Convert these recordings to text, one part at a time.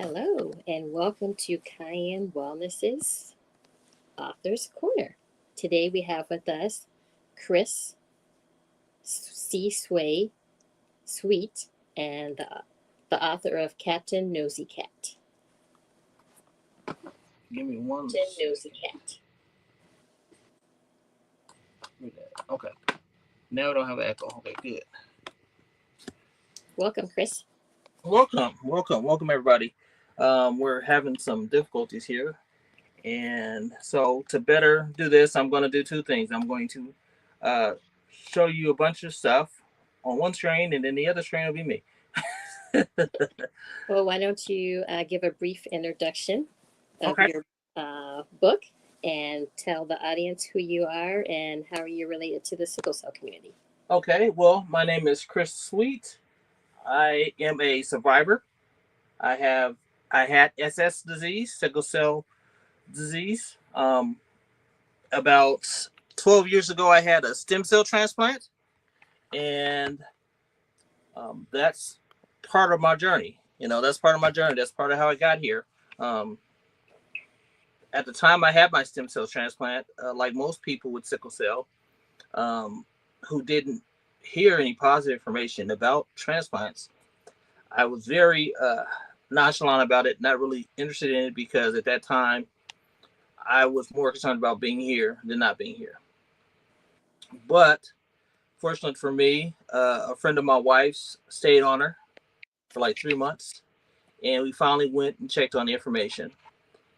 Hello, and welcome to Cayenne Wellness's Author's Corner. Today we have with us Chris C. Sweet and the author of Captain Nosy Cat. Give me one. Captain Nosy Cat. Okay. Now we don't have echo. Okay, good. Welcome, Chris. Welcome, everybody. We're having some difficulties here. And so to better do this, I'm going to do two things. I'm going to show you a bunch of stuff on one screen, and then the other screen will be me. Well, why don't you give a brief introduction of your book and tell the audience who you are and how are you related to the sickle cell community. Okay, well, my name is Chris Sweet. I am a survivor. I had SS disease, sickle cell disease. About 12 years ago, I had a stem cell transplant, and that's part of my journey. That's part of my journey. That's part of how I got here. At the time I had my stem cell transplant, like most people with sickle cell, who didn't hear any positive information about transplants, I was very nonchalant about it, not really interested in it, because at that time I was more concerned about being here than not being here. But fortunately for me, a friend of my wife's stayed on her for like 3 months, and we finally went and checked on the information.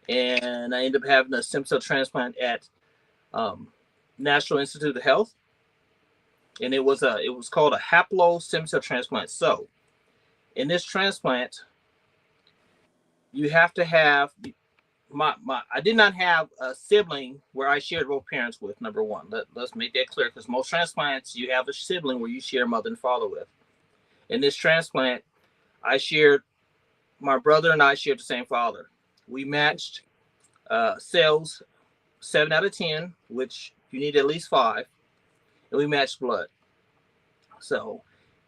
And I ended up having a stem cell transplant at National Institute of Health, and it was called a haplo stem cell transplant. So, in this transplant, you have to have I did not have a sibling where I shared both parents with. Number one, let's make that clear, because most transplants you have a sibling where you share mother and father with. In this transplant, my brother and I shared the same father. We matched cells 7 out of 10, which you need at least 5, and we matched blood. So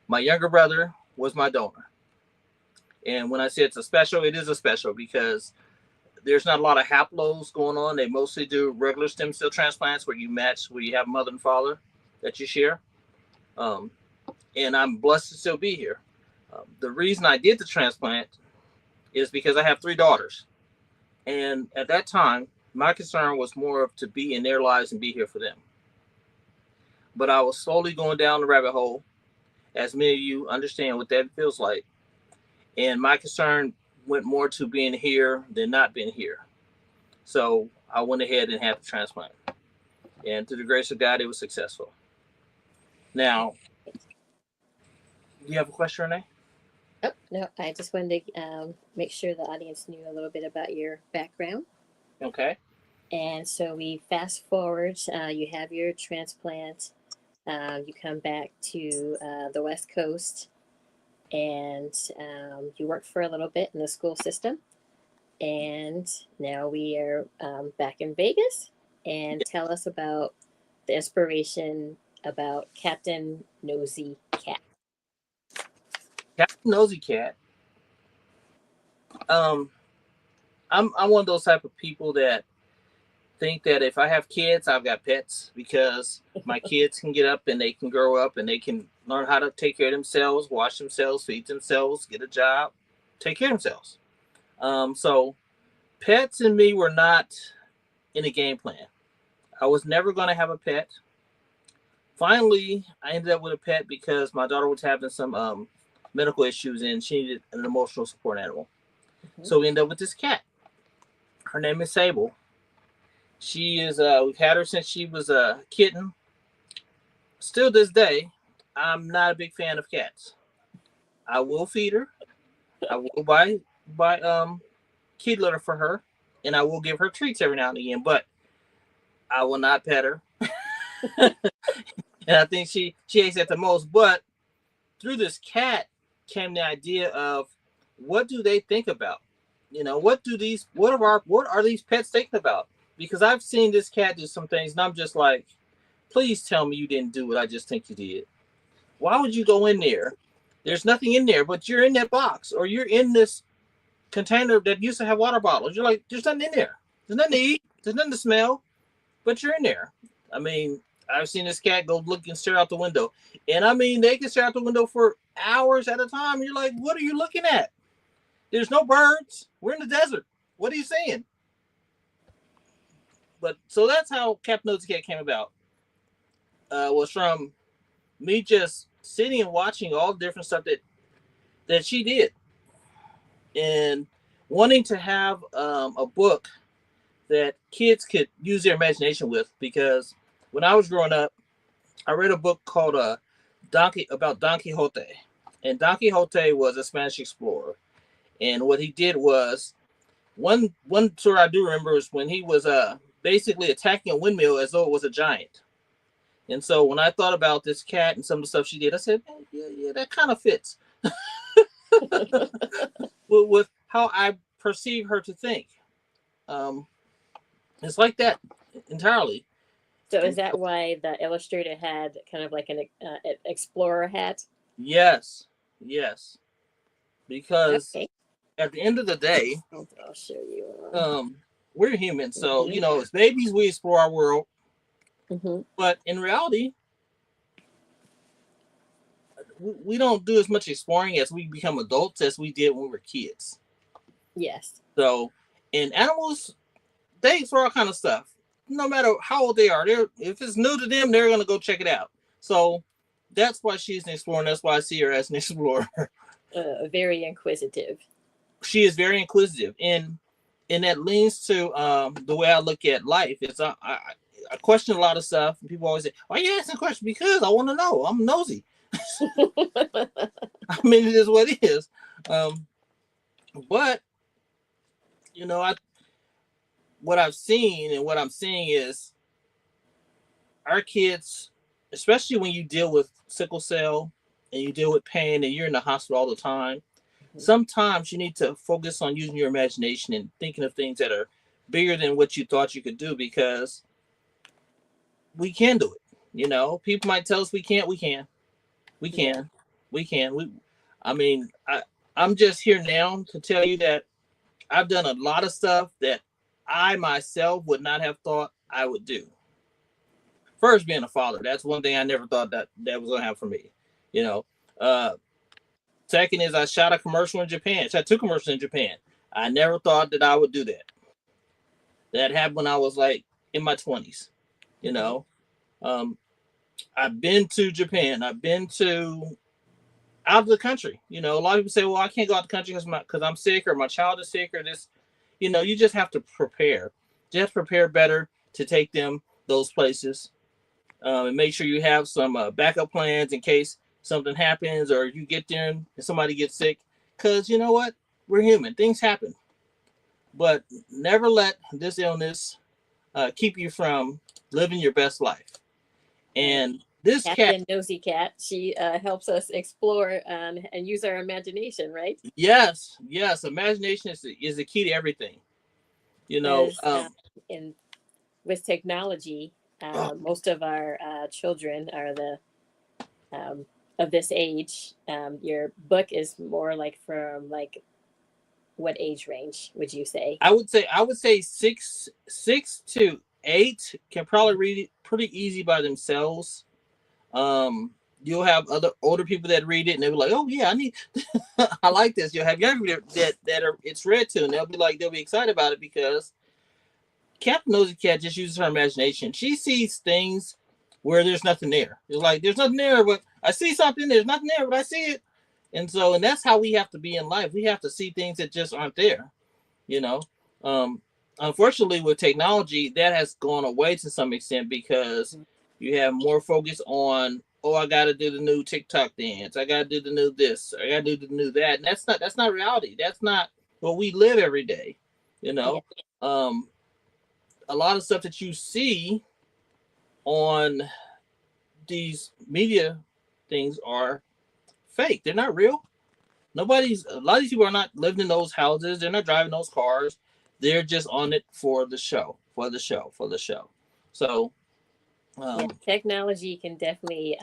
my younger brother was my donor. And when I say it's a special, it is a special because there's not a lot of haplos going on. They mostly do regular stem cell transplants where you have mother and father that you share. And I'm blessed to still be here. The reason I did the transplant is because I have 3 daughters. And at that time, my concern was more of to be in their lives and be here for them. But I was slowly going down the rabbit hole, as many of you understand what that feels like. And my concern went more to being here than not being here. So I went ahead and had the transplant. And through the grace of God, it was successful. Now, do you have a question, Renee? Oh, no, I just wanted to make sure the audience knew a little bit about your background. Okay. And so we fast forward, you have your transplant, you come back to the West Coast, and you worked for a little bit in the school system. And now we are back in Vegas. And tell us about the inspiration about Captain Nosy Cat. Captain Nosy Cat. I'm one of those type of people that think that if I have kids, I've got pets, because my kids can get up and they can grow up and they can learn how to take care of themselves, wash themselves, feed themselves, get a job, take care of themselves. So pets and me were not in a game plan. I was never going to have a pet. Finally, I ended up with a pet because my daughter was having some medical issues and she needed an emotional support animal. Mm-hmm. So we ended up with this cat. Her name is Sable. She is. We've had her since she was a kitten. Still this day, I'm not a big fan of cats. I will feed her. I will buy kitty litter for her, and I will give her treats every now and again. But I will not pet her. And I think she hates that the most. But through this cat came the idea of what do they think about? What are these pets thinking about? Because I've seen this cat do some things, and I'm just like, please tell me you didn't do what I just think you did. Why would you go in there? There's nothing in there, but you're in that box or you're in this container that used to have water bottles. You're like, there's nothing in there. There's nothing to eat. There's nothing to smell, but you're in there. I mean, I've seen this cat go look and stare out the window. And I mean, they can stare out the window for hours at a time. You're like, what are you looking at? There's no birds. We're in the desert. What are you saying? But so that's how Captain Nosy Cat came about. Was from me just sitting and watching all the different stuff that she did. And wanting to have a book that kids could use their imagination with, because when I was growing up, I read a book called Don Quixote, and Don Quixote was a Spanish explorer, and what he did was one story I do remember is when he was basically attacking a windmill as though it was a giant. And so when I thought about this cat and some of the stuff she did, I said, yeah, that kind of fits with how I perceive her to think. It's like that entirely. So is that why the illustrator had kind of like an explorer hat? Yes. Because Okay. at the end of the day, I'll show you. We're human. So, as babies, we explore our world. Mm-hmm. But in reality, we don't do as much exploring as we become adults as we did when we were kids. Yes. So, and animals, they explore all kind of stuff. No matter how old they are, if it's new to them, they're going to go check it out. So that's why she's an explorer. That's why I see her as an explorer. Very inquisitive. She is very inquisitive. And that leans to the way I look at life. It's I question a lot of stuff. And people always say, why are you asking questions? Because I want to know. I'm nosy. I mean, it is what it is. But, what I've seen and what I'm seeing is our kids, especially when you deal with sickle cell and you deal with pain and you're in the hospital all the time, sometimes you need to focus on using your imagination and thinking of things that are bigger than what you thought you could do, because we can do it. People might tell us we can't. We can. I'm just here now to tell you that I've done a lot of stuff that I myself would not have thought I would do. First, being a father, that's one thing I never thought that was going to happen for me. Second is I shot a commercial in Japan. Shot 2 commercials in Japan. I never thought that I would do that. That happened when I was like in my 20s. I've been to Japan. I've been to out of the country. A lot of people say, well, I can't go out of the country because I'm sick or my child is sick or this. You just have to prepare. You have to prepare better to take them those places, and make sure you have some backup plans in case something happens or you get there and somebody gets sick. Because you know what? We're human. Things happen. But never let this illness keep you from living your best life. And this Captain Nosy Cat, she helps us explore and use our imagination, right? Yes. Imagination is the key to everything. And with technology, most of our children are of this age. Your book is more like from like what age range would you say? I would say 6 to 8 can probably read it pretty easy by themselves. You'll have other older people that read it and they'll be like, oh yeah, I like this. You'll have younger that it's read to, and they'll be excited about it because Captain Nosy Cat just uses her imagination. She sees things where there's nothing there. It's like there's nothing there, but I see something. There's nothing there, but I see it. And that's how we have to be in life. We have to see things that just aren't there. unfortunately, with technology, that has gone away to some extent because you have more focus on, oh, I got to do the new TikTok dance, I got to do the new this, I got to do the new that, and that's not reality. That's not what we live every day. You Yeah. know, um, a lot of stuff that you see on these media things are fake. They're not real. A lot of these people are not living in those houses. They're not driving those cars. They're just on it for the show, for the show, for the show. So, Yeah, um, technology can definitely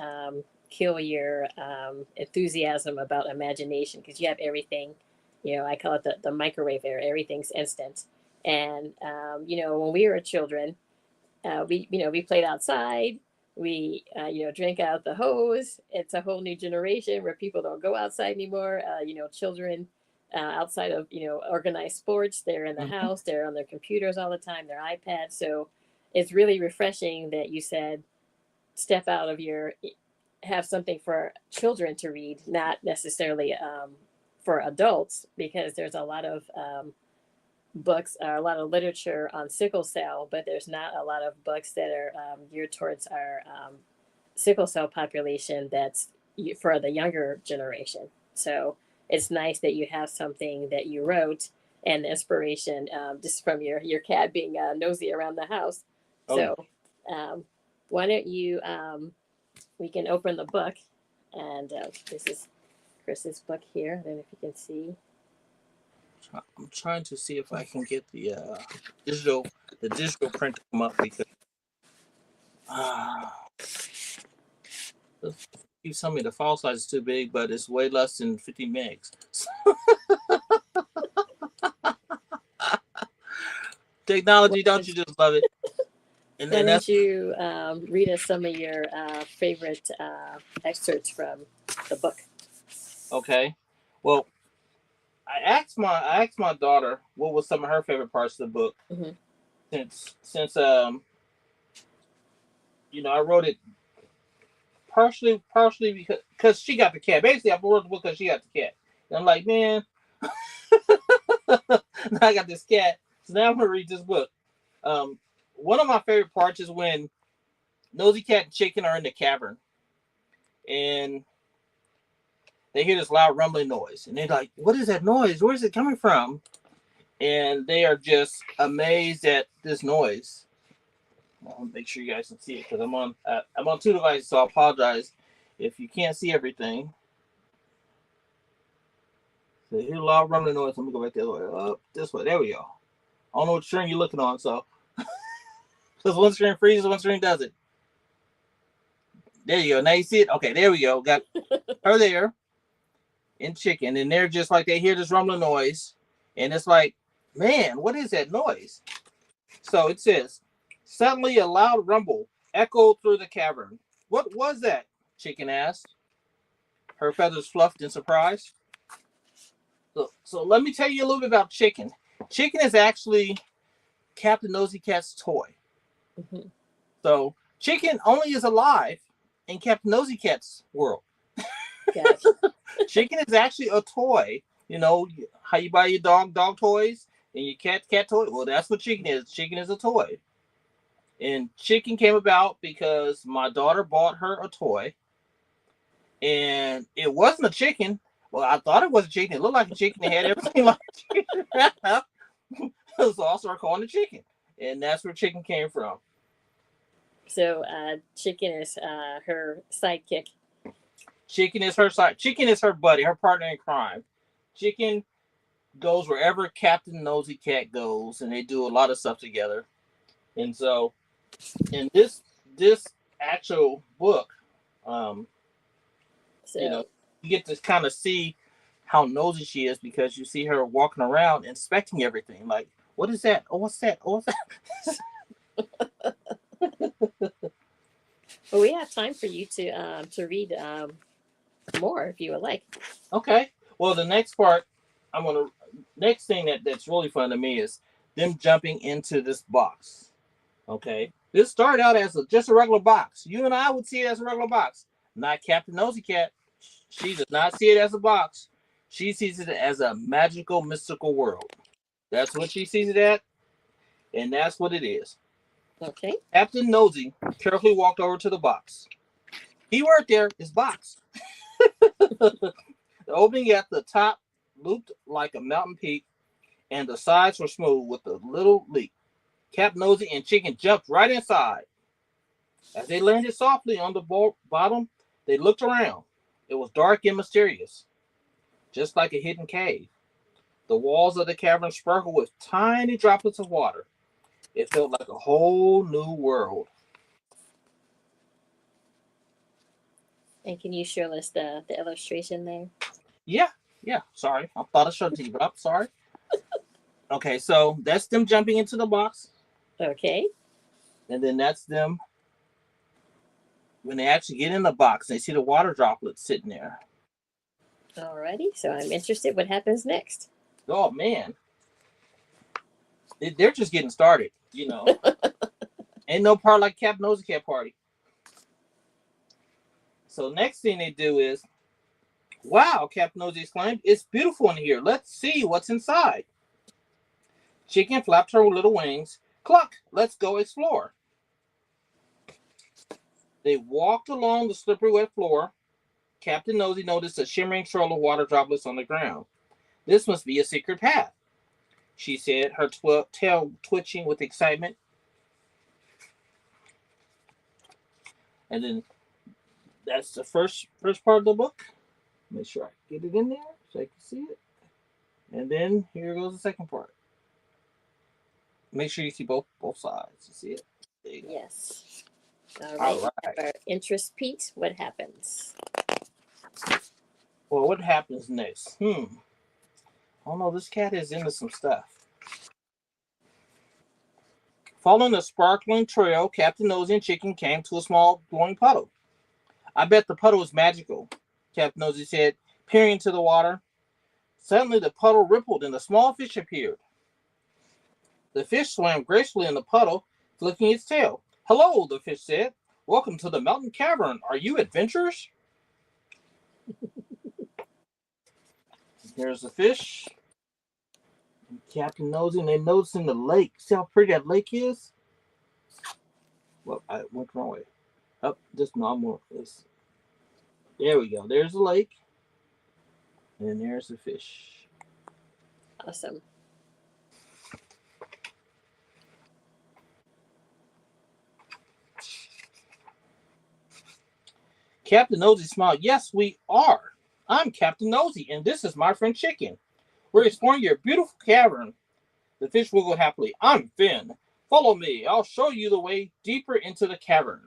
kill your enthusiasm about imagination because you have everything. You know, I call it the microwave era. Everything's instant. And when we were children, we played outside. We drank out the hose. It's a whole new generation where people don't go outside anymore. Children outside of organized sports, they're in the mhm. house. They're on their computers all the time. Their iPads. So it's really refreshing that you said step out of your have something for children to read, not necessarily for adults, because there's a lot of books or a lot of literature on sickle cell, but there's not a lot of books that are geared towards our sickle cell population that's for the younger generation. So it's nice that you have something that you wrote and inspiration just from your cat being nosy around the house. Oh yeah. So um, why don't you we can open the book, and this is Chris's book here. I don't know if you can see. I'm trying to see if I can get digital the digital print to come up because uh, keep telling me the file size is too big, but it's way less than 50 megs. Technology, don't you just love it? And, Why and don't that's you read us some of your favorite excerpts from the book? okay. Well, I asked my daughter what was some of her favorite parts of the book Mm-hmm. since I wrote it partially because she got the cat. Basically, I wrote the book because she got the cat. And I'm like, man, now I got this cat, so now I'm gonna read this book. Um, One of my favorite parts is when Nosy Cat and Chicken are in the cavern and they hear this loud rumbling noise, and they're like, "What is that noise? Where is it coming from?" And they are just amazed at this noise. I'll make sure you guys can see it because I'm on two devices, so I apologize if you can't see everything. So here's a lot of rumbling noise. Let me go back the other way. Up this way. There we go. I don't know what screen you're looking on, so because one screen freezes, one screen doesn't. There you go. Now you see it. Okay, there we go. Got her there in Chicken, and they're just like they hear this rumbling noise, and it's like, man, what is that noise? So it says, suddenly a loud rumble echoed through the cavern. What was that? Chicken asked, her feathers fluffed in surprise. So let me tell you a little bit about Chicken. Chicken is actually Captain Nosy Cat's toy. Mm-hmm. So Chicken only is alive in Captain Nosy Cat's world. Gotcha. Chicken is actually a toy. You know how you buy your dog toys and your cat toy? Well, that's what Chicken is. Chicken is a toy. And Chicken came about because my daughter bought her a toy. And it wasn't a chicken. Well, I thought it was a chicken. It looked like a chicken. It had everything like a chicken. So I started calling it Chicken. And that's where Chicken came from. So Chicken is her sidekick. Chicken is her side. Chicken is her buddy, her partner in crime. Chicken goes wherever Captain Nosy Cat goes, and they do a lot of stuff together. And so, in this actual book, um, So you get to kind of see how nosy she is because you see her walking around inspecting everything. Like, what is that? Oh, what's that? Oh, what's that? well, we have time for you to read more if you would like. Okay. Well, the next part, next thing that's really fun to me is them jumping into this box. Okay. This started out as just a regular box. You and I would see it as a regular box. Not Captain Nosy Cat. She does not see it as a box. She sees it as a magical, mystical world. That's what she sees it at. And that's what it is. Okay. Captain Nosy carefully walked over to the box. He worked there, his box. The opening at the top looped like a mountain peak, and the sides were smooth with a little leak. Captain Nosy and Chicken jumped right inside. As they landed softly on the bottom, they looked around. It was dark and mysterious, just like a hidden cave. The walls of the cavern sparkled with tiny droplets of water. It felt like a whole new world. And can you show us the illustration there? Yeah. Sorry, I thought I showed it to you, but I'm sorry. Okay, so that's them jumping into the box, Okay. and then that's them when they actually get in the box. They see the water droplets sitting there. Alrighty. So I'm interested. What happens next? Oh man, they're just getting started. Ain't no part like Captain Nosy Cat Party. So next thing they do is, wow, Captain Nosy exclaimed, it's beautiful in here. Let's see what's inside. Chicken flapped her little wings. Cluck, let's go explore. They walked along the slippery wet floor. Captain Nosy noticed a shimmering trail of water droplets on the ground. This must be a secret path, she said, her tail twitching with excitement. And then that's the first part of the book. Make sure I get it in there so I can see it. And then here goes the second part. Make sure you see both sides. You see it? There you go. Yes. All All right. Our interest peaked. What happens? Well, what happens next? Oh no, this cat is into some stuff. Following the sparkling trail, Captain Nosy and Chicken came to a small glowing puddle. I bet the puddle is magical, Captain Nosy said, peering into the water. Suddenly the puddle rippled and a small fish appeared. The fish swam gracefully in the puddle, flicking its tail. Hello, the fish said. Welcome to the mountain cavern. Are you adventurers? Here's the fish. And Captain Nosy, and they're noticing the lake. See how pretty that lake is? Well, I went the wrong way. Up, just normal. There we go. There's the lake. And there's the fish. Awesome. Captain Nosy smiled. Yes, we are. I'm Captain Nosy, and this is my friend Chicken. We're exploring your beautiful cavern. The fish wiggled happily. I'm Finn. Follow me. I'll show you the way deeper into the cavern.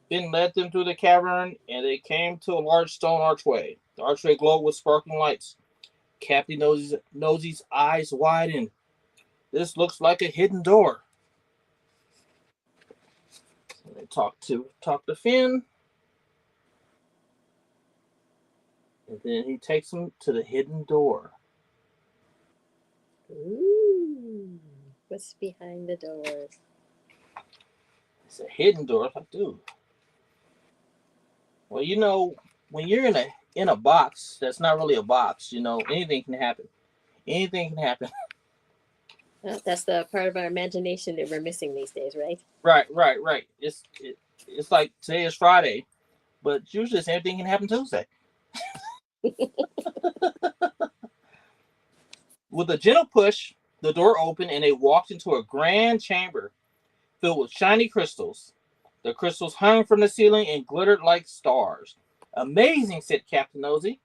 Finn led them through the cavern, and they came to a large stone archway. The archway glowed with sparkling lights. Captain Nosy's eyes widened. This looks like a hidden door. So they talked to Finn. And then he takes them to the hidden door. Ooh. What's behind the door? It's a hidden door. It's like, dude. Well, when you're in a box that's not really a box, anything can happen. Anything can happen. Well, that's the part of our imagination that we're missing these days, right? Right. It's like today is Friday, but usually anything can happen Tuesday. With a gentle push, the door opened and they walked into a grand chamber filled with shiny crystals. The crystals hung from the ceiling and glittered like stars. Amazing, said Captain Nosy.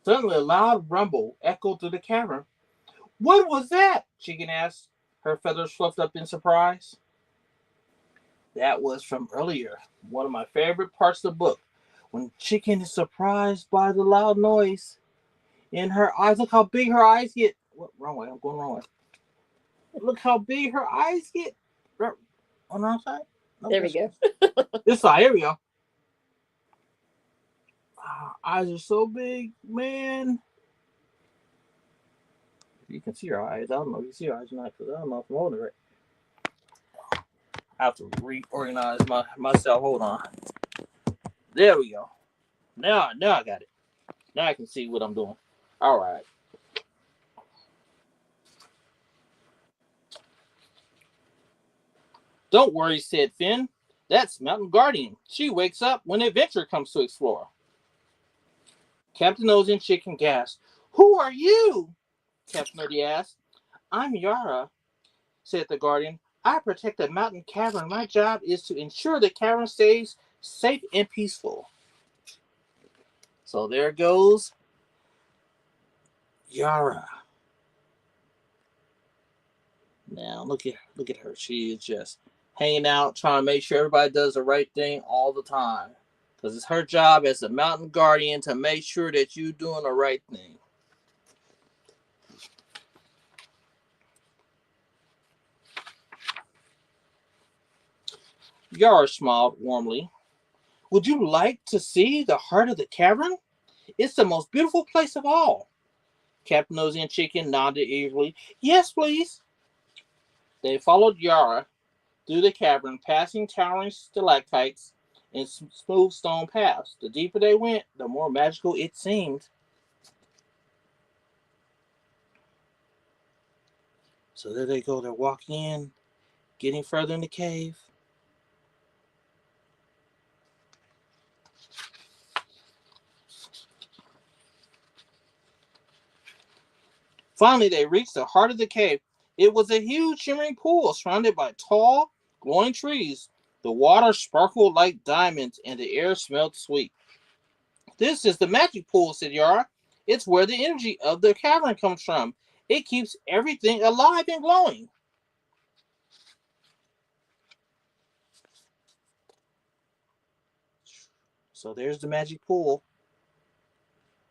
Suddenly, a loud rumble echoed through the cavern. What was that? Chicken asked, her feathers fluffed up in surprise. That was from earlier, one of my favorite parts of the book, when Chicken is surprised by the loud noise in her eyes. Look how big her eyes get. What? Wrong way. I'm going wrong way. Look how big her eyes get. On the outside? Nope, There we go. This side. Here we go. Eyes are so big, man. You can see her eyes. I don't know if you see her eyes or not, because I don't know if I'm holding it right. I have to reorganize myself. Hold on. There we go. Now I got it. Now I can see what I'm doing. All right. Don't worry, said Finn. That's Mountain Guardian. She wakes up when Adventure comes to explore. Captain Nosy and Chicken gasped. Who are you? Captain Nerdy asked. I'm Yara, said the Guardian. I protect the mountain cavern. My job is to ensure the cavern stays safe and peaceful. So there goes Yara. Now look at her. She is just hanging out, trying to make sure everybody does the right thing all the time. Because it's her job as a mountain guardian to make sure that you're doing the right thing. Yara smiled warmly. Would you like to see the heart of the cavern? It's the most beautiful place of all. Captain Nosy and Chicken nodded eagerly. Yes, please. They followed Yara through the cavern, passing towering stalactites and smooth stone paths. The deeper they went, the more magical it seemed. So there they go. They're walking in, getting further in the cave. Finally, they reached the heart of the cave. It was a huge shimmering pool surrounded by tall, glowing trees. The water sparkled like diamonds and the air smelled sweet. This is the magic pool, said Yara. It's where the energy of the cavern comes from. It keeps everything alive and glowing. So there's the magic pool.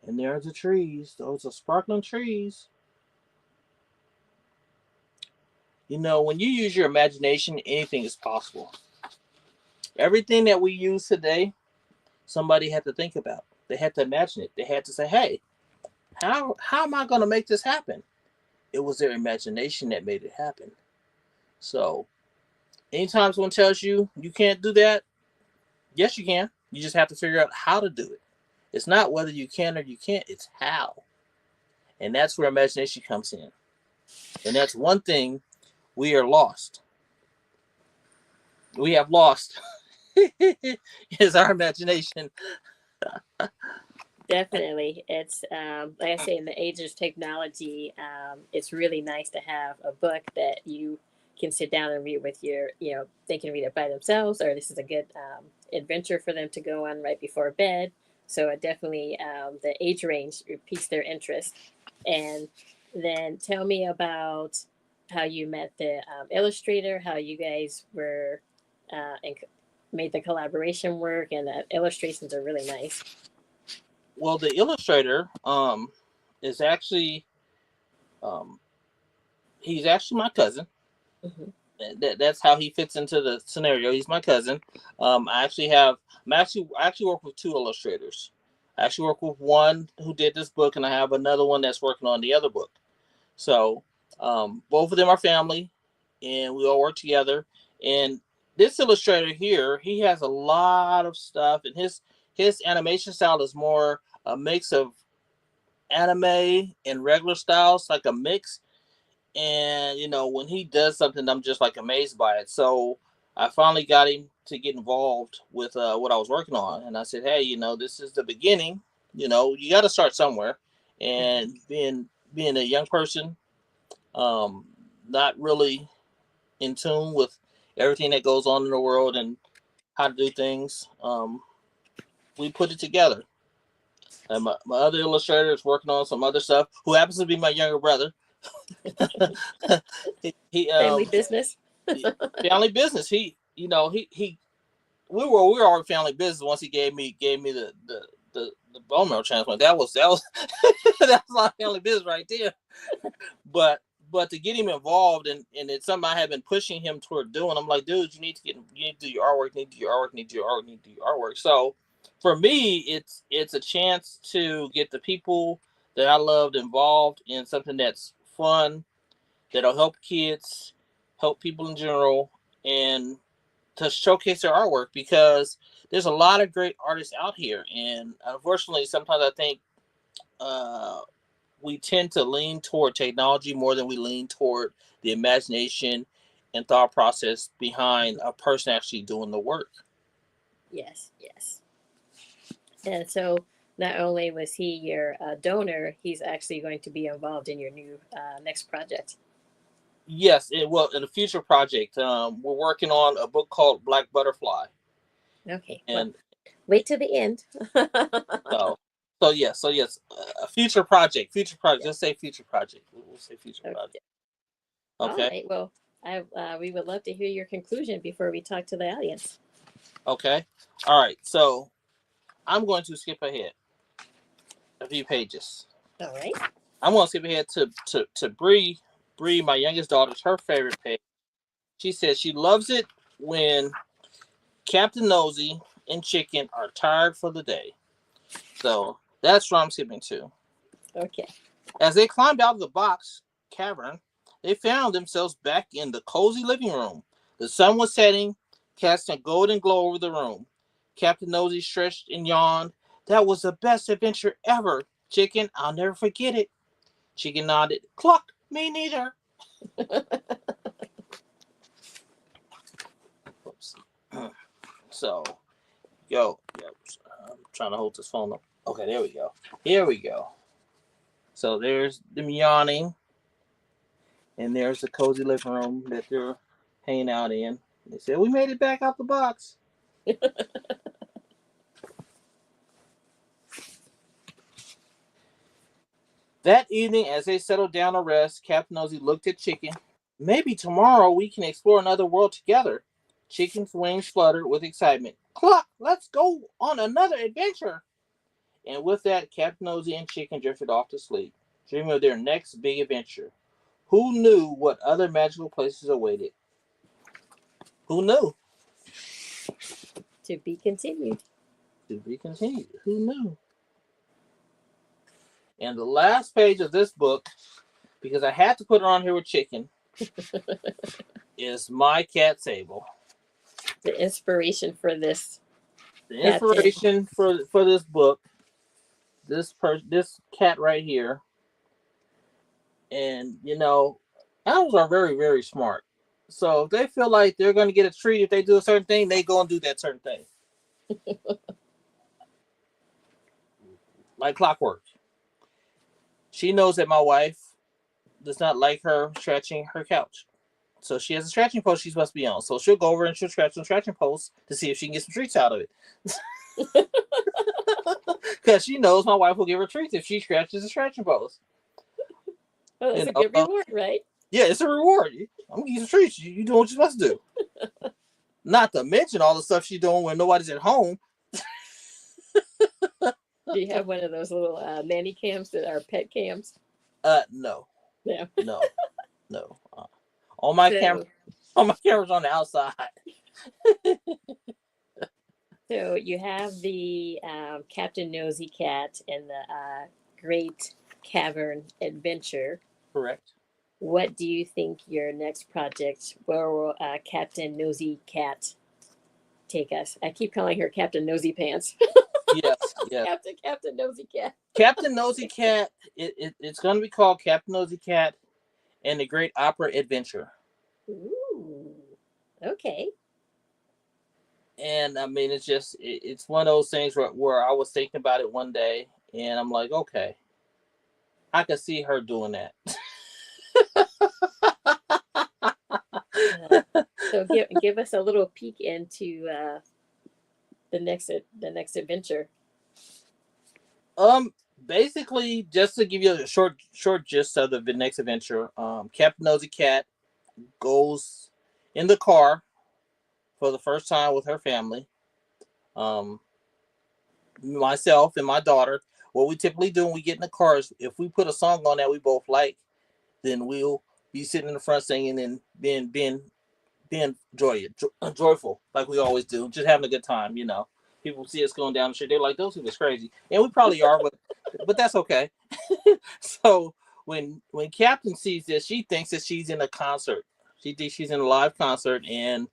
And there are the trees. Those are sparkling trees. You know, when you use your imagination, anything is possible. Everything that we use today, somebody had to think about. They had to imagine it. They had to say, hey, how am I going to make this happen? It was their imagination that made it happen. So anytime someone tells you you can't do that, yes, you can. You just have to figure out how to do it. It's not whether you can or you can't, it's how. And that's where imagination comes in. And that's one thing we are lost. We have lost is our imagination. Definitely. It's like I say, in the age of technology, it's really nice to have a book that you can sit down and read with your, they can read it by themselves, or this is a good adventure for them to go on right before bed. So it definitely, the age range piques their interest. And then tell me about how you met the illustrator, how you guys were and made the collaboration work, and the illustrations are really nice. Well, the illustrator is actually he's actually my cousin. Mm-hmm. That's how he fits into the scenario. He's my cousin. I actually work with two illustrators. I actually work with one who did this book, and I have another one that's working on the other book. So both of them are family, and we all work together. And this illustrator here, he has a lot of stuff, and his animation style is more a mix of anime and regular styles, like a mix. And when he does something, I'm just like amazed by it. So I finally got him to get involved with what I was working on, and I said, hey, this is the beginning. You got to start somewhere. And being a young person, not really in tune with everything that goes on in the world and how to do things, we put it together. And my other illustrator is working on some other stuff, who happens to be my younger brother. he Family business. family business. We were already family business once he gave me the bone marrow transplant. That was that's my family business right there. But to get him involved, and it's something I have been pushing him toward doing. I'm like, dude, you need to do your artwork, you need to do your artwork, you need to do your artwork, you need to do your artwork. So for me, it's a chance to get the people that I loved involved in something that's fun, that'll help kids, help people in general, and to showcase their artwork, because there's a lot of great artists out here. And unfortunately, sometimes I think we tend to lean toward technology more than we lean toward the imagination and thought process behind a person actually doing the work. Yes, yes. And so not only was he your donor, he's actually going to be involved in your new next project. Yes, well, in a future project, we're working on a book called Black Butterfly, Okay, well, and wait till the end. so yes, a future project. Just say future project. We'll say future project. Okay. All Okay. right. Well, we would love to hear your conclusion before we talk to the audience. Okay. All right. So I'm going to skip ahead a few pages. All right. I'm going to skip ahead to Bree. Bree, my youngest daughter's her favorite page. She says she loves it when Captain Nosy and Chicken are tired for the day. So that's what I'm skipping to. Okay. As they climbed out of the box cavern, they found themselves back in the cozy living room. The sun was setting, casting a golden glow over the room. Captain Nosy stretched and yawned. That was the best adventure ever, Chicken. I'll never forget it. Chicken nodded. Cluck, me neither. Oops. So, I'm trying to hold this phone up. Okay, there we go. Here we go. So there's them yawning, and there's the cozy living room that they're hanging out in. They said, we made it back out the box. That evening, as they settled down to rest, Captain Nosy looked at Chicken. Maybe tomorrow we can explore another world together. Chicken's wings fluttered with excitement. Cluck, let's go on another adventure. And with that, Captain Nosy and Chicken drifted off to sleep, dreaming of their next big adventure. Who knew what other magical places awaited? Who knew? To be continued. To be continued. Who knew? And the last page of this book, because I had to put it on here with Chicken, is My Cat Sable. The inspiration for this. The inspiration for this book, this cat right here. And animals are very, very smart. So if they feel like they're going to get a treat if they do a certain thing, they go and do that certain thing. Like clockwork. She knows that my wife does not like her scratching her couch. So she has a scratching post she's supposed to be on. So she'll go over and she'll scratch some scratching posts to see if she can get some treats out of it. Because she knows my wife will give her treats if she scratches the scratching post. Well, that's a good reward, right? Yeah, it's a reward. I'm going to give you some treats. You doing what you're supposed to do. Not to mention all the stuff she's doing when nobody's at home. Do you have one of those little nanny cams that are pet cams? No. Yeah. No. All my cameras on the outside. So you have the Captain Nosy Cat and the Great Cavern Adventure. Correct. What do you think your next project, where will Captain Nosy Cat take us? I keep calling her Captain Nosy Pants. Yes. Captain Nosy Cat. Captain Nosy Cat. It's going to be called Captain Nosy Cat and the Great Opera Adventure. Ooh. Okay. And I mean, it's one of those things where I was thinking about it one day, and I'm like, okay, I can see her doing that. So give us a little peek into the next adventure. Basically, just to give you a short gist of the next adventure, Captain Nosy Cat goes in the car for the first time with her family. Myself and my daughter. What we typically do when we get in the car is if we put a song on that we both like, then we'll be sitting in the front singing and being joyful like we always do, just having a good time. People see us going down the street, they're like, those people's crazy, and we probably are, but that's okay. So when Captain sees this, she thinks that she's in a concert. She thinks she's in a live concert, and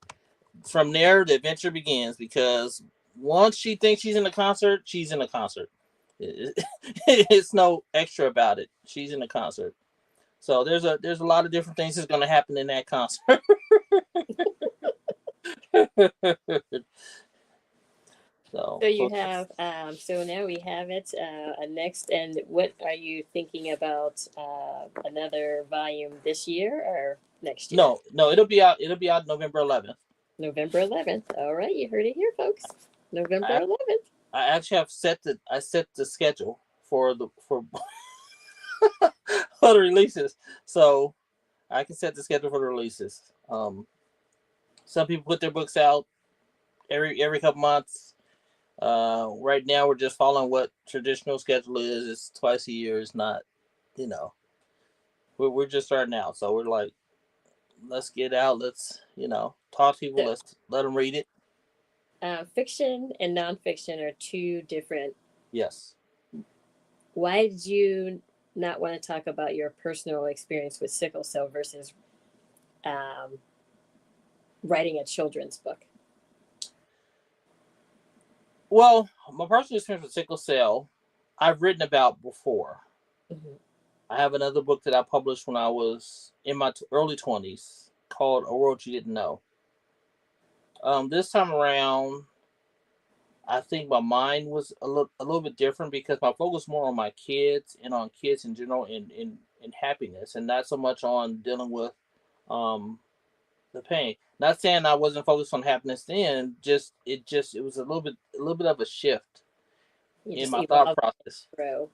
from there the adventure begins, because once she thinks she's in a concert, she's in a concert. It's no extra about it. She's in a concert. So there's a lot of different things that's going to happen in that concert. So So you have, so now we have it next. And what are you thinking about? Another volume this year or next year? no, it'll be out November 11th. November 11th. All right, you heard it here, folks. November I 11th. I actually have set the schedule for the for for the releases, so I can set the schedule for the releases. Some people put their books out every couple months. Right now we're just following what traditional schedule is. It's twice a year. It's not, you know, we're just starting out, so we're like, let's get out. Let's talk to people. So, Let's let them read it. fiction and nonfiction are two different. Yes. Why did you not want to talk about your personal experience with sickle cell versus um, writing a children's book? Well, my personal experience with sickle cell, I've written about before. Mhm. I have another book that I published when I was in my early 20s called A World You Didn't Know. This time around, I think my mind was a little bit different because my focus more on my kids and on kids in general in happiness and not so much on dealing with um, the pain. Not saying I wasn't focused on happiness then, it was a little bit of a shift You in just my thought evolve process. and grow,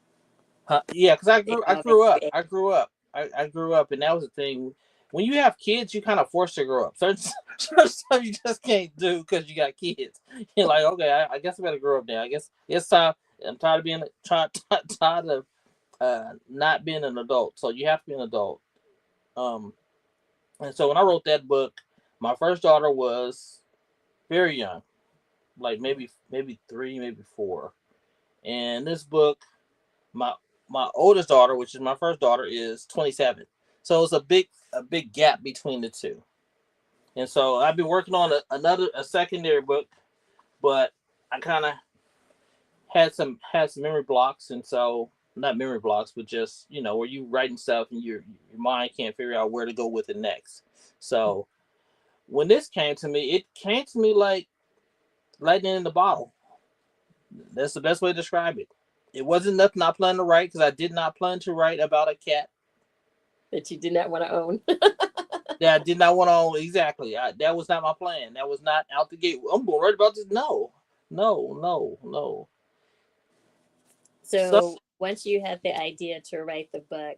Yeah, because I evolve and grew up. create. I grew up, and that was the thing. When you have kids, you kind of forced to grow up. Certain stuff you just can't do because you got kids. You're like, okay, I guess I better grow up now. I guess it's time. I'm tired of being tired of not being an adult. So you have to be an adult. Um, and so when I wrote that book, my first daughter was very young, like maybe 3, maybe 4. And this book, my my oldest daughter, which is my first daughter, is 27. So it's a big gap between the two. And so I've been working on a secondary book, but I kind of had some memory blocks, and so not memory blocks, but just where you writing stuff and your mind can't figure out where to go with it next. So when this came to me, it came to me like lightning in the bottle. That's the best way to describe it. It wasn't nothing I planned to write because I did not plan to write about a cat That you did not want to own. that I did not want to own. Exactly. That was not my plan. That was not out the gate. I'm going to write about this. No, no, no, no. So, So once you had the idea to write the book,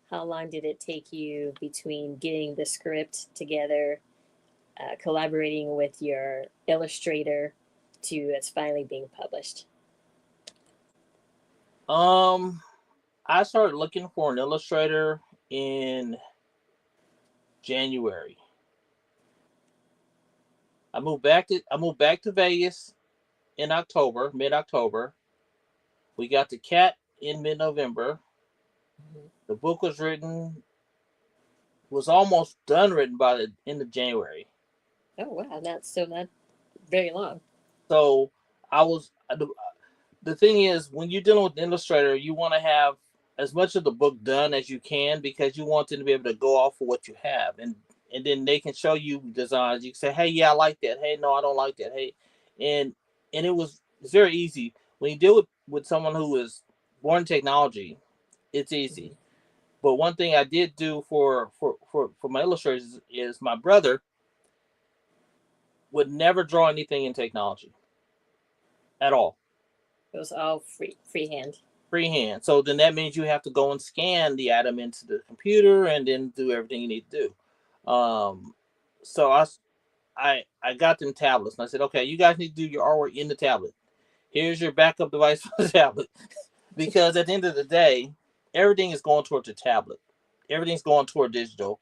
how long did it take you between getting the script together, collaborating with your illustrator, to it's finally being published? um, I started looking for an illustrator in January. I moved back to Vegas in October, mid October. We got the cat in mid November. Mhm. The book was almost done written by the end of January. Oh wow, not very long. So I was the thing is when you're dealing with an illustrator, you want to have as much of the book done as you can because you want them to be able to go off of what you have and then they can show you designs. You can say, hey, yeah, I like that. Hey, no, I don't like that. Hey, and it's very easy when you deal with someone who is born in technology. It's easy. Mhm. But one thing I did do for my illustrators is my brother would never draw anything in technology at all, It was all freehand. freehand. So then that means you have to go and scan the item into the computer and then do everything you need to do. So I got them tablets and I said, okay, you guys need to do your artwork in the tablet. Here's your backup device for the tablet because at the end of the day, everything is going toward the tablet. Everything's going toward digital.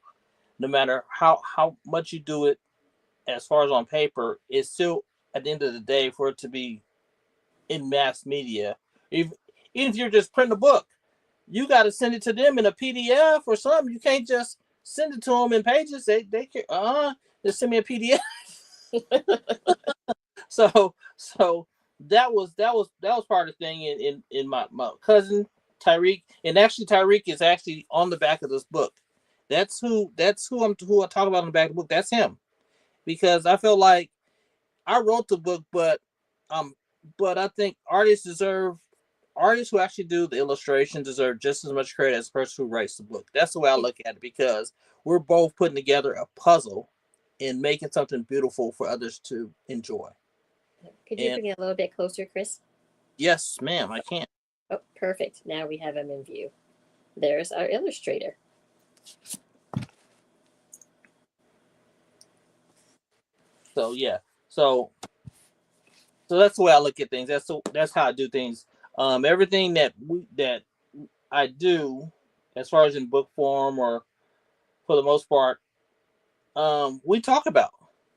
No matter how much you do it as far as on paper, it's still at the end of the day for it to be in mass media. If, even if you're just printing a book, you got to send it to them in a PDF or something. You can't just send it to them in pages. They can just send me a PDF. So that was part of the thing. In my cousin Tyreek, and actually Tyreek is actually on the back of this book. That's who I talk about in the back of the book. That's him, because I feel like I wrote the book, um, but I think artists who actually do the illustration deserve just as much credit as the person who writes the book. That's the way I look at it, because we're both putting together a puzzle and making something beautiful for others to enjoy. Could you And bring it a little bit closer, Chris? yes, ma'am, I can. Oh, perfect. Now we have him in view. There's our illustrator. So yeah, so that's the way I look at things. That's how I do things. Everything that I do, as far as in book form or for the most part, we talk about,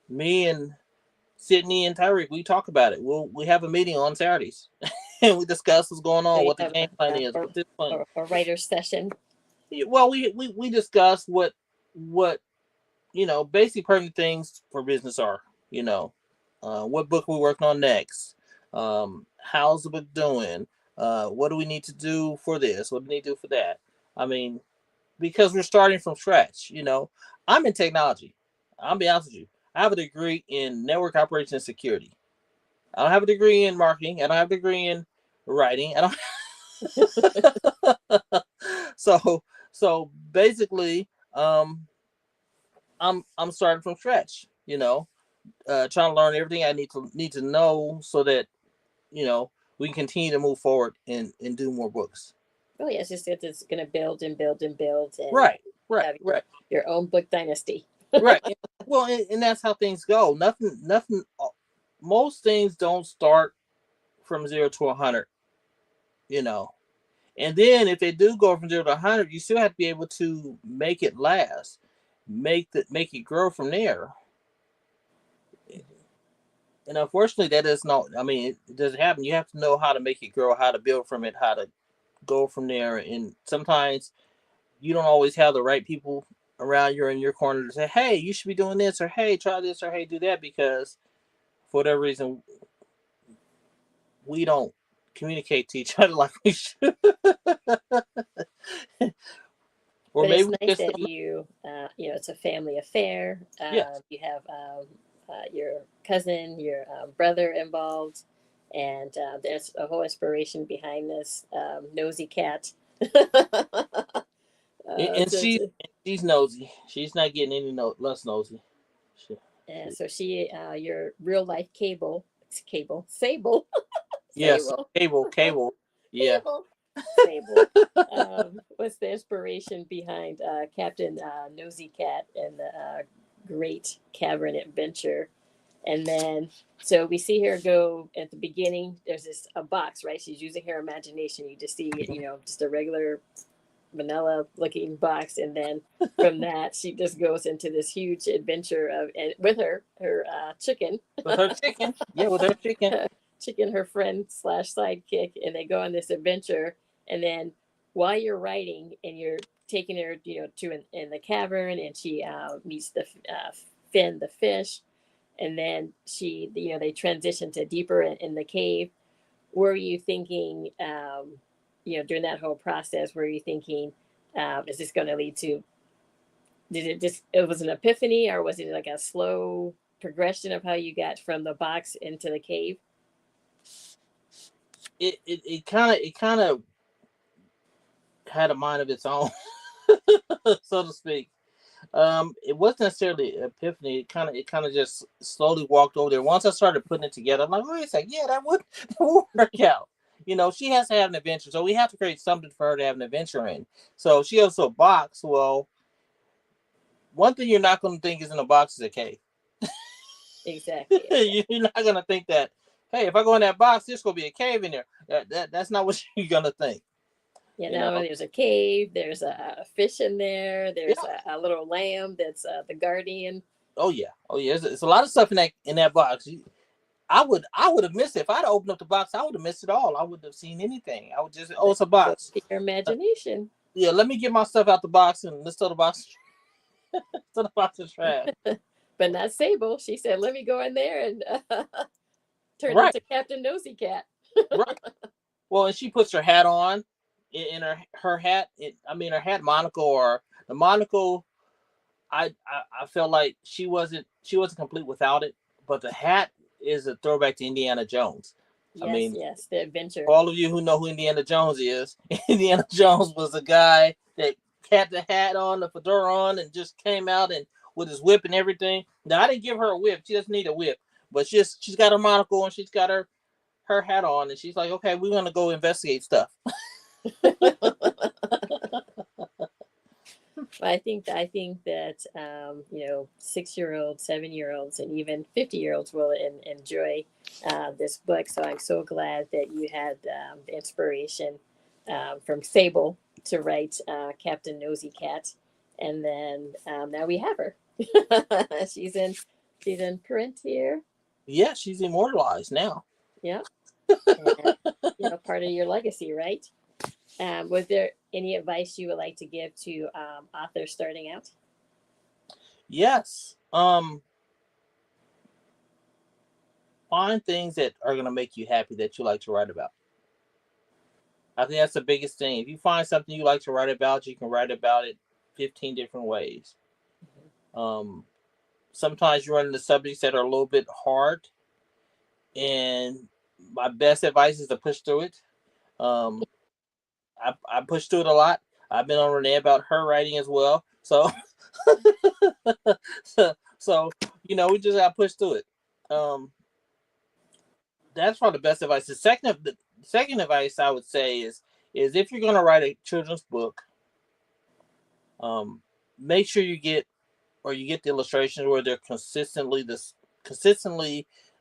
me and Sydney and Tyreek. We talk about it. We have a meeting on Saturdays, and we discuss what's going So on, you what the have game plan is, what this plan. a writer's session. Well, we discuss what basic pertinent things for business are. You know, what book we're working on next. How's the book doing? What do we need to do for this? What do we need to do for that? I mean, because we're starting from scratch. I'm in technology. I'll be honest with you. I have a degree in network operations and security. I don't have a degree in marketing. I don't have a degree in writing. I don't. So basically, I'm starting from scratch. Trying to learn everything I need to know, so that we can continue to move forward and do more books. Oh yeah, it's going to build and build and build, and Right, have right, your own book dynasty. right. Well, and that's how things go. Nothing. Most things don't start from 0 to 100. And then if they do go from 0 to 100, you still have to be able to make it last, make it grow from there. And unfortunately, that is not. I mean, it doesn't happen. You have to know how to make it grow, how to build from it, how to go from there. And sometimes you don't always have the right people around you or in your corner to say, "Hey, you should be doing this," or "Hey, try this," or "Hey, do that," because for whatever reason, we don't communicate to each other like we should. Or But it's maybe we nice just that don't know. it's a family affair. Yes, You have your cousin, your brother involved, and there's a whole inspiration behind this nosy cat. and To, to, she's nosy. She's not getting any less nosy. She, and she, so your real life Sable, yes, Sable, cable. Yeah. Sable, Sable. What's the inspiration behind Captain Nosy Cat and the Great Cavern Adventure? And then, so we see her go at the beginning. There's a box, right? She's using her imagination. You just see, just a regular vanilla looking box, and then from that, she just goes into this huge adventure and with her chicken, With her chicken. Yeah, with her chicken. chicken, her friend slash sidekick, and they go on this adventure. And then while you're writing and you're taking her, to in the cavern, and she meets the Finn the fish, and then they transition to deeper in the cave. Were you thinking, during that whole process, were you thinking, is this going to lead to, it was an epiphany, or was it like a slow progression of how you got from the box into the cave? It kind of had a mind of its own, so to speak. It wasn't necessarily an epiphany. It kind of just slowly walked over there. Once I started putting it together, I'm like, wait a second, yeah, that would work out. She has to have an adventure, so we have to create something for her to have an adventure in. So she goes to a box. Well, one thing you're not going to think is in a box is a cave. Exactly. You're not going to think that, hey, if I go in that box, there's going to be a cave in there. That's not what you're going to think. Yeah, You now know? there's a cave, there's a fish in there, there's Yeah. a little lamb that's the guardian. Oh yeah. Oh yeah. It's a lot of stuff in that box. I would have missed it if I'd opened up the box. I would have missed it all. I wouldn't have seen anything. I would just, oh, But it's a go box. to your imagination. Yeah, let me get my stuff out the box and let's throw the box. Throw the box in trash. But not Sable. She said, let me go in there and turn Right. into Captain Nosy Cat. Right. Well, and she puts her hat on. in her hat. Her hat monocle, or the monocle. I felt like she wasn't complete without it. But the hat is a throwback to Indiana Jones. I Yes, mean, yes, the adventure. for all of you who know who Indiana Jones is, Indiana Jones was a guy that had the hat on, the fedora on, and just came out and with his whip and everything. Now I didn't give her a whip; she doesn't need a whip, but she's got her monocle and she's got her hat on, and she's like, "Okay, we're gonna go investigate stuff." I think that 6-year-olds, 7-year-olds, and even 50-year-olds will enjoy this book. So I'm so glad that you had the inspiration from Sable to write Captain Nosy Cat, and then now we have her. she's in print here. Yeah, she's immortalized now. Yeah, and, part of your legacy, right? Was there any advice you would like to give to authors starting out? Yes. Find things that are gonna make you happy that you like to write about. I think that's the biggest thing. If you find something you like to write about, you can write about it 15 different ways. Sometimes you run into subjects that are a little bit hard, and my best advice is to push through it. Um, I push through it a lot. I've been on Renee about her writing as well. So, so we just got to push through it. That's probably the best advice. The second advice I would say is if you're going to write a children's book, make sure you get the illustrations where they're consistently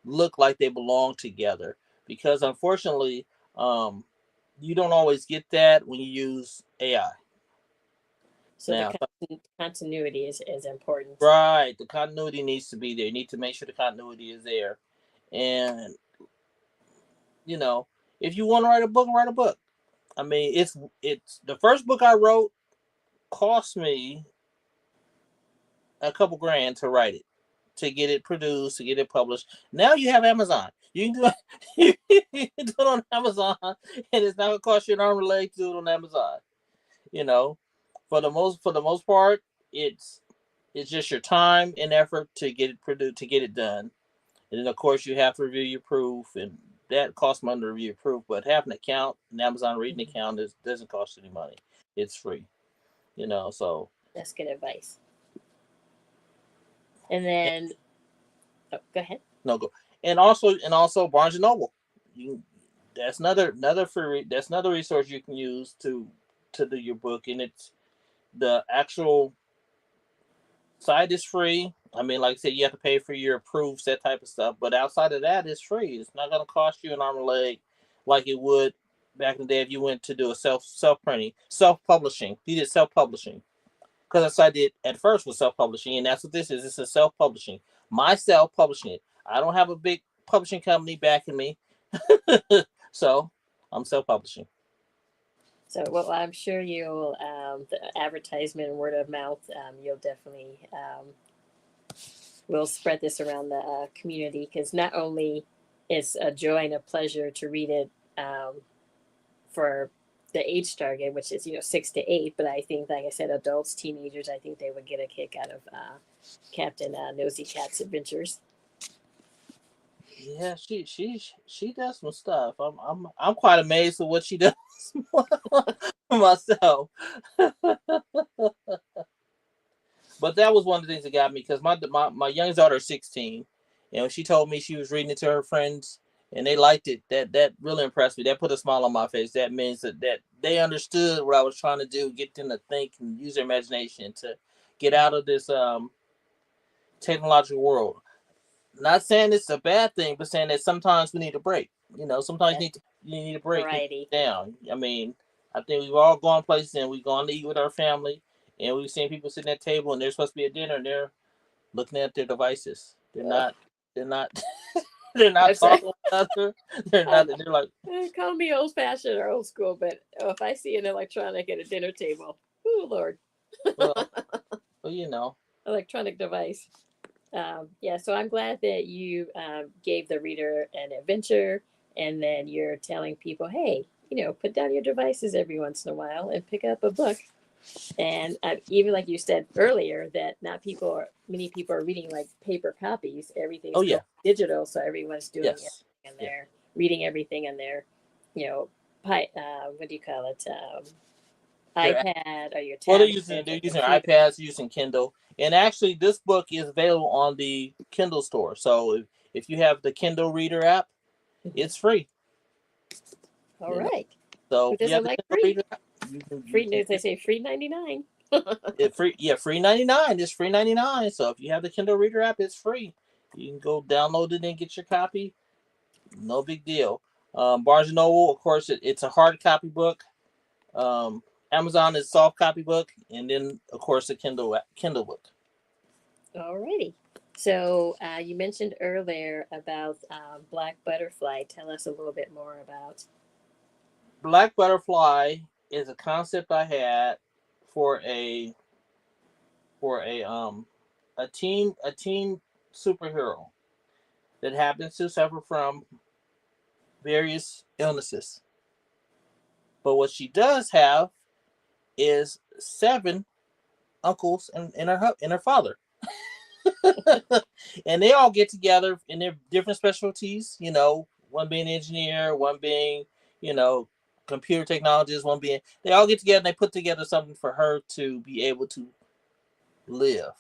look like they belong together, because unfortunately, you don't always get that when you use AI. So now, the continuity is important. Right. The continuity needs to be there. You need to make sure the continuity is there. And, if you want to write a book, write a book. I mean, it's the first book I wrote cost me a couple grand to write it, to get it produced, to get it published. Now you have Amazon. You can do it on Amazon, and it's not gonna cost you an arm and a leg to do it on Amazon. For the most part, it's just your time and effort to get it produced, to get it done, and then of course you have to review your proof, and that costs money to review your proof. But having an account, an Amazon reading account, doesn't cost any money. It's free. So that's good advice. And then, go ahead. No, go. And also Barnes and Noble. That's another free. That's another resource you can use to do your book, and it's the actual site is free. I mean, like I said, you have to pay for your proofs, that type of stuff. But outside of that, it's free. It's not going to cost you an arm and leg like it would back in the day if you went to do a self printing, self publishing. You did self publishing, because that's what I did at first with self publishing, and that's what this is. It's a self publishing. Myself publishing it. I don't have a big publishing company backing me, so I'm self publishing. So, well, I'm sure you'll the advertisement and word of mouth. You'll definitely will spread this around the community, because not only it's a joy and a pleasure to read it for the age target, which is 6 to 8, but I think, like I said, adults, teenagers, I think they would get a kick out of Captain Nosy Cat's adventures. Yeah, she does some stuff. I'm quite amazed at what she does myself. But that was one of the things that got me, because my youngest daughter is 16, and she told me she was reading it to her friends and they liked it. That really impressed me. That put a smile on my face. That means that they understood what I was trying to do, get them to think and use their imagination to get out of this technological world. Not saying it's a bad thing, but saying that sometimes we need a break. Sometimes you need a break. Variety. Down. I mean, I think we've all gone places and we've gone to eat with our family, and we've seen people sitting at a table and there's supposed to be a dinner and they're looking at their devices. They're not they're not talking to each other. They're like, call me old fashioned or old school, but if I see an electronic at a dinner table, oh Lord. well, electronic device. So I'm glad that you gave the reader an adventure, and then you're telling people, hey, put down your devices every once in a while and pick up a book. And even like you said earlier, that not many people are reading like paper copies. Oh Everything's yeah. going digital, so everyone's doing Yes. everything in Yeah. their reading everything in their, you know, what do you call it? They're iPad or your Well, tablet they're or using computer. iPads, using Kindle, and actually, this book is available on the Kindle store. So if you have the Kindle Reader app, Mhm. it's free. All You know, right. so Who if you have doesn't the like Kindle free? Reader app, you Free can news. They say free 99. it free. Yeah, free 99. It's free 99. So if you have the Kindle Reader app, it's free. You can go download it and get your copy. No big deal. Barnes and Noble, of course, it's a hard copy book. Um, Amazon is soft copy book, and then of course the Kindle book. Alrighty. So you mentioned earlier about Black Butterfly. Tell us a little bit more about. Black Butterfly is a concept I had for a a teen superhero that happens to suffer from various illnesses. But what she does have is seven uncles and her father. And they all get together in their different specialties, one being an engineer, one being, you know, computer technologist, one being they all get together and they put together something for her to be able to live.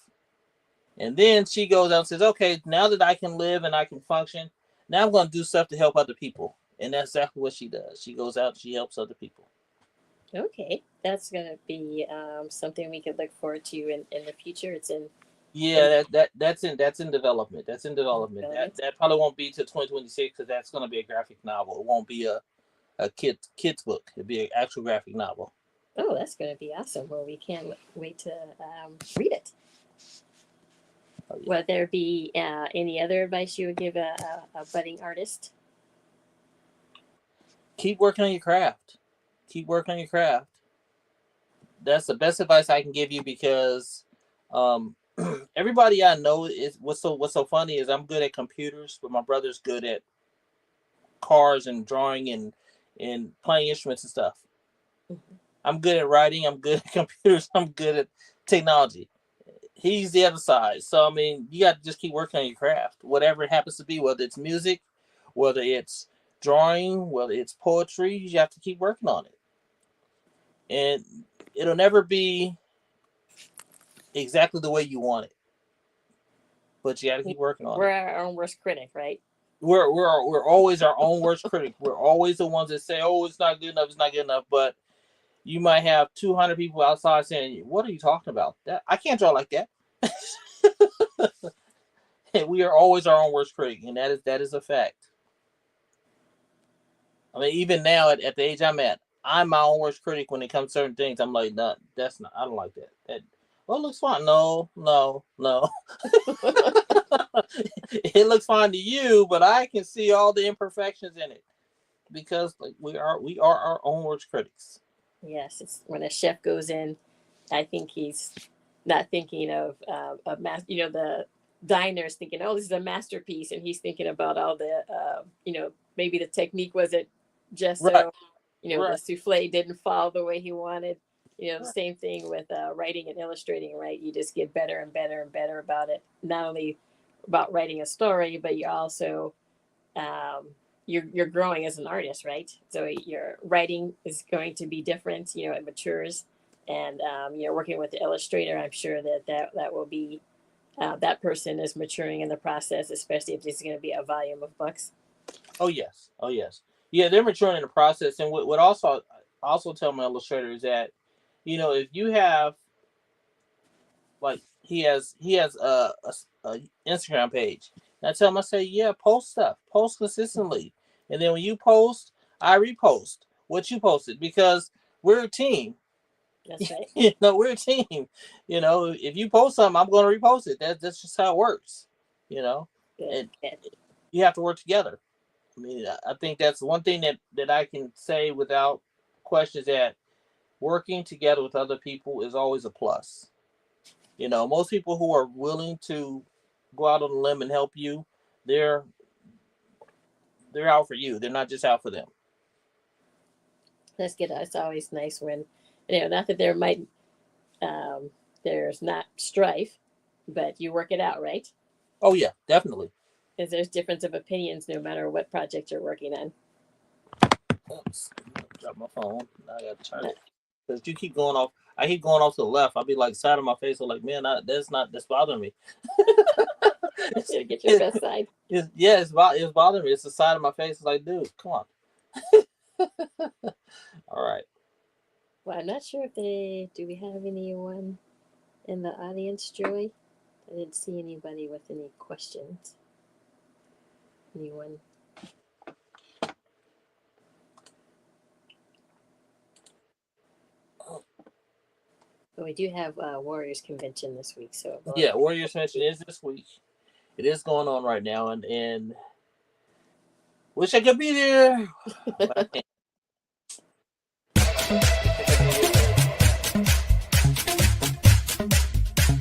And then she goes out and says, okay, now that I can live and I can function, now I'm going to do stuff to help other people. And that's exactly what she does. She goes out and she helps other people. Okay, that's gonna be something we could look forward to in the future. It's in Yeah, that's in development. That's in development. That development. that probably won't be till 2026 because that's going to be a graphic novel. It won't be a kid's book. It'll be an actual graphic novel. Oh, that's gonna be awesome. Well, we can't wait to read it. Oh, yeah. Would there be any other advice you would give a budding artist? Keep working on your craft. Keep working on your craft. That's the best advice I can give you because um, everybody I know is what's so funny is I'm good at computers, but my brother's good at cars and drawing and playing instruments and stuff. Mhm. I'm good at writing. I'm good at computers. I'm good at technology. He's the other side. So I mean, you got to just keep working on your craft, whatever it happens to be, whether it's music, whether it's drawing, whether it's poetry. You have to keep working on it, and it'll never be exactly the way you want it, but you got to keep working on We're it. our own worst critic, right? We're always our own worst critic. We're always the ones that say, "Oh, it's not good enough. It's not good enough." But you might have 200 people outside saying, "What are you talking about? That I can't draw like that." We are always our own worst critic, and that is a fact. I mean, even now at the age I'm at, I'm my own worst critic when it comes to certain things. I'm like, no, that's not. I don't like that. Well, it looks fine. No, no, no. It looks fine to you, but I can see all the imperfections in it because like we are our own worst critics. Yes, it's when a chef goes in. I think he's not thinking of the diners thinking, oh, this is a masterpiece, and he's thinking about all the maybe the technique wasn't just Right, so, the right, souffle didn't fall the way he wanted. The right. same thing with writing and illustrating, right? You just get better and better and better about it. Not only about writing a story, but you also um, you're growing as an artist, right? So your writing is going to be different. It matures, and working with the illustrator, I'm sure that will be that person is maturing in the process, especially if this is going to be a volume of books. Oh yes, oh yes, yeah. They're maturing in the process, and what also tell my illustrator is that, if you have like he has a Instagram page. And I tell him, I say, yeah, post stuff, post consistently, and then when you post, I repost what you posted because we're a team. That's right. We're a team. If you post something, I'm going to repost it. That's just how it works. You know, Good, and good. you have to work together. I mean, I think that's one thing that I can say without question is that working together with other people is always a plus. Most people who are willing to go out on a limb and help you, they're they're out for you. They're not just out for them. That's good. It's always nice when, not that there might, there's not strife, but you work it out, right? Oh yeah, definitely. Because there's difference of opinions no matter what project you're working on. Oops, drop my phone. Now I gotta turn it because you keep going off. I keep going off to the left. I'll be like side of my face. I'm like, man, that's bothering me. You get your best side. It's bothering me. It's the side of my face. It's like, dude, come on. All right. Well, I'm not sure if do we have anyone in the audience, Joy? I didn't see anybody with any questions. Anyone? But we do have Warriors Convention this week, so Yeah, Warriors Convention is this week. It is going on right now, and wish I could be there. But I can't.